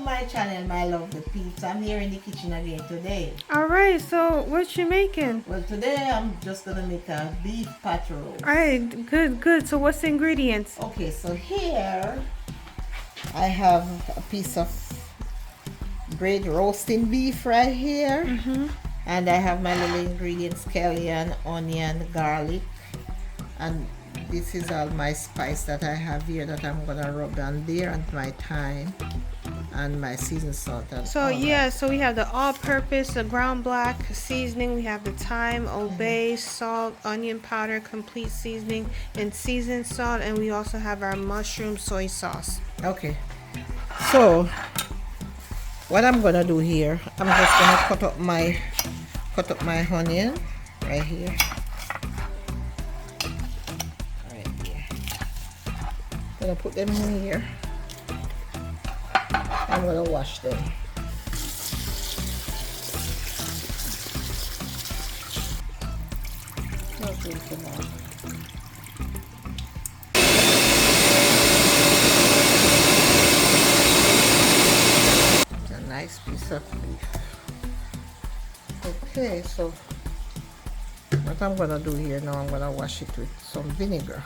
my channel, my lovely peeps. I'm here in the kitchen again today. Alright, so what you making? Well, today I'm just gonna make a beef pot roast. Alright, good. So what's the ingredients? Okay, so here I have a piece of great roasting beef right here. And I have my little ingredients, scallion, onion, garlic, and this is all my spice that I have here that I'm gonna rub on there, and my thyme and my seasoned salt. And So yeah, so we have the all-purpose, the ground black seasoning. We have the thyme, obey, salt, onion powder, complete seasoning, and seasoned salt. And we also have our mushroom soy sauce. Okay, so what I'm gonna do here, I'm just gonna cut up my onion right here. Right here. Gonna put them in here. I'm gonna wash them. It's a nice piece of beef. Okay, so what I'm gonna do here now, I'm gonna wash it with some vinegar.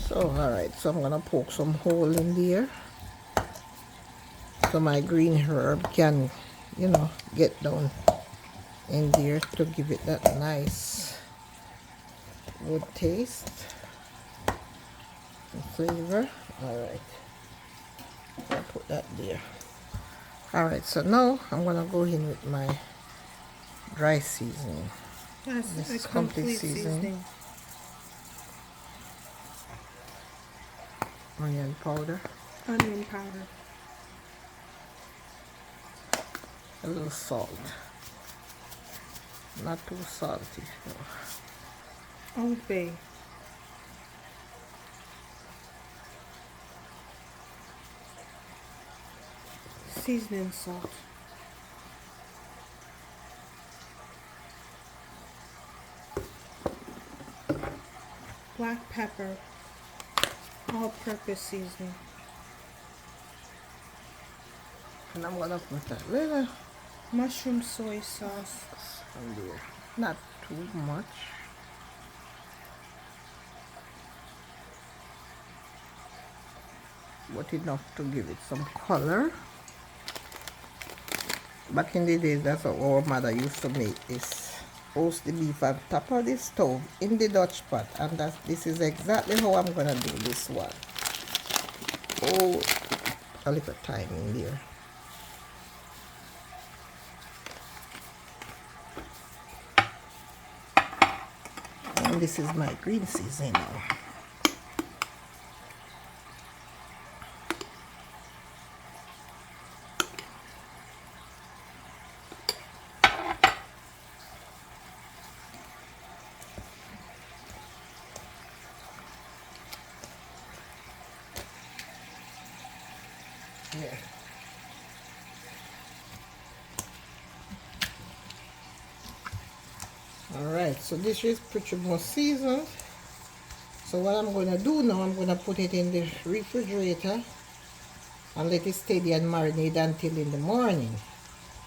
So alright, so I'm gonna poke some hole in there so my green herb can, you know, get down in there to give it that nice good taste and flavor. Alright, I'll put that there. Alright, so now I'm gonna go in with my dry seasoning. That's This a complete seasoning. Onion powder, Onion powder. a little salt, not too salty. No. Obey. Seasoning salt. Black pepper. All-purpose seasoning. And I'm gonna put a little Mushroom soy sauce. on there, not too much. But enough to give it some color. Back in the days, that's how our mother used to make this. Roast the beef on top of the stove in the Dutch pot, and this is exactly how I'm gonna do this one. Oh, a little thyme in there. And this is my green seasoning now. Yeah. Alright, so this is pretty much seasoned. So what I'm going to do now, I'm going to put it in the refrigerator and let it stay there and marinate until in the morning.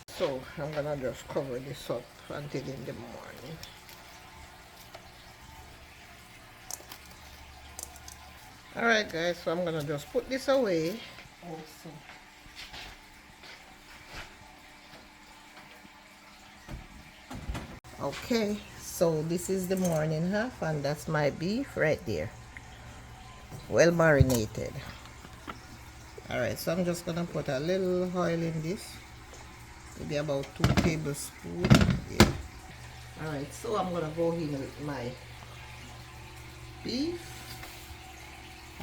So I'm going to just cover this up until in the morning. Alright guys, so I'm going to just put this away also. Okay, so this is the morning half, and that's my beef right there, well marinated. Alright, so I'm just gonna put a little oil in this, maybe about 2 tablespoons. Yeah. Alright, so I'm gonna go in with my beef,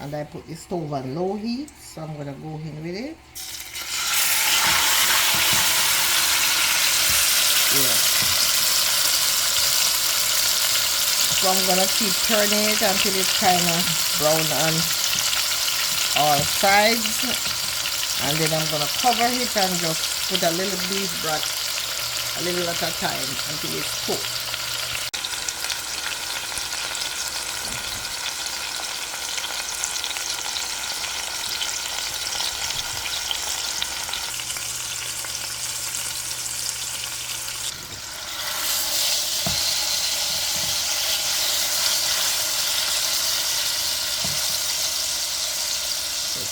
and I put the stove on low heat, so I'm gonna go in with it. Yeah. So I'm gonna keep turning it until it's kind of brown on all sides, and then I'm gonna cover it and just put a little beef broth a little at a time until it's cooked.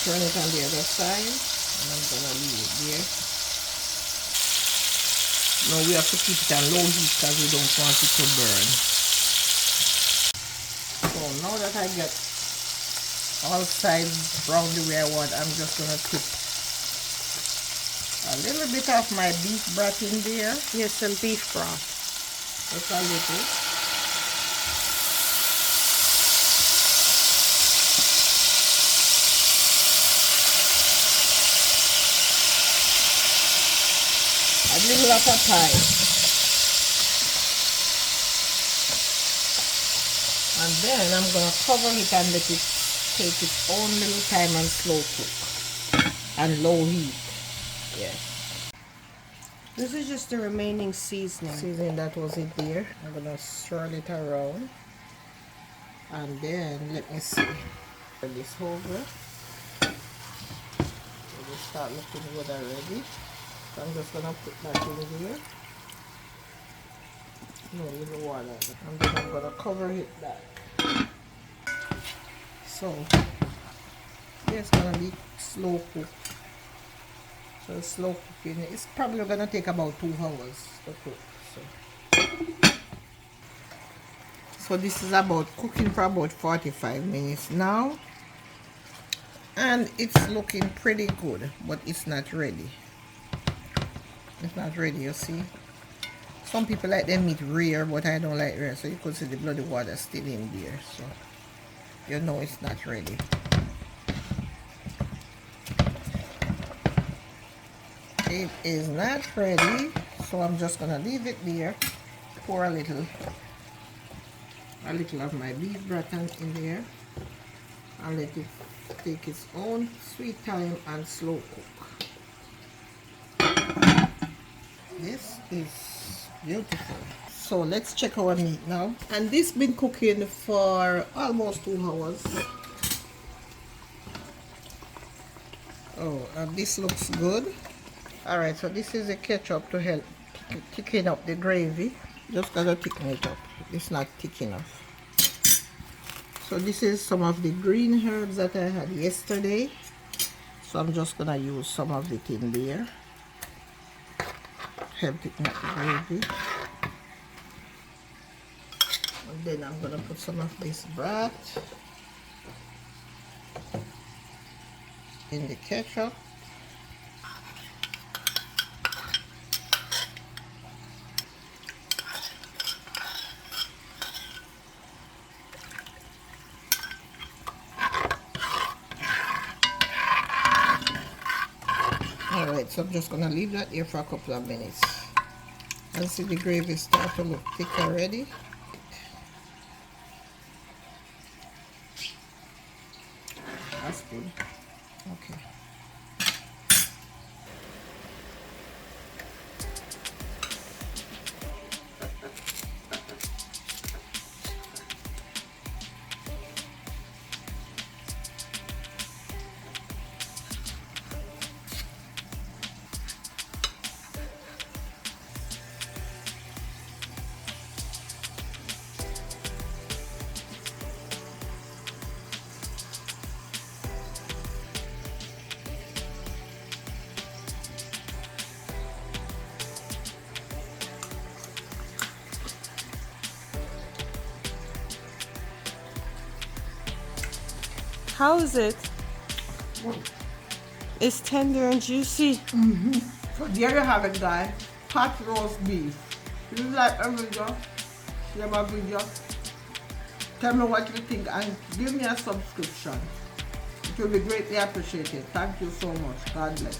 Turn it on the other side, and I'm gonna leave it there. Now we have to keep it on low heat because we don't want it to burn. So now that I get all sides brown the way I want, I'm just gonna tip a little bit of my beef broth in there. Yes, some beef broth. Just a little. A little at a time. And then I'm going to cover it and let it take its own little time and slow cook. And low heat. Yes. This is just the remaining seasoning. Seasoning that was it there. I'm going to swirl it around. And then let me see. This over. It will start looking good already. So I'm just gonna put that in here. No, little water. And then I'm gonna cover it back. So yeah, it's gonna be slow cook. So slow cooking. It's probably gonna take about 2 hours to cook. So this is about cooking for about 45 minutes now. And it's looking pretty good, but it's not ready. It's not ready, you see. Some people like their meat rare, but I don't like rare. So you could see the bloody water still in there. So you know it's not ready. It is not ready. So I'm just gonna leave it there. Pour a little of my beef broth in there. And let it take its own sweet time and slow cook. This is beautiful. So let's check our meat now. And this been cooking for almost 2 hours. Oh, and this looks good. Alright, so this is the ketchup to help thicken up the gravy. Just gotta thicken it up. It's not thick enough. So this is some of the green herbs that I had yesterday. So I'm just gonna use some of it in there. Help it make the gravy. And then I'm gonna put some of this broth in the ketchup. Alright, so I'm just gonna leave that here for a couple of minutes. And see the gravy start to look thick already. That's good. Okay. How is it? It's tender and juicy. So there you have it, guys. Hot roast beef. If you like our video, share my video. Tell me what you think and give me a subscription. It will be greatly appreciated. Thank you so much. God bless.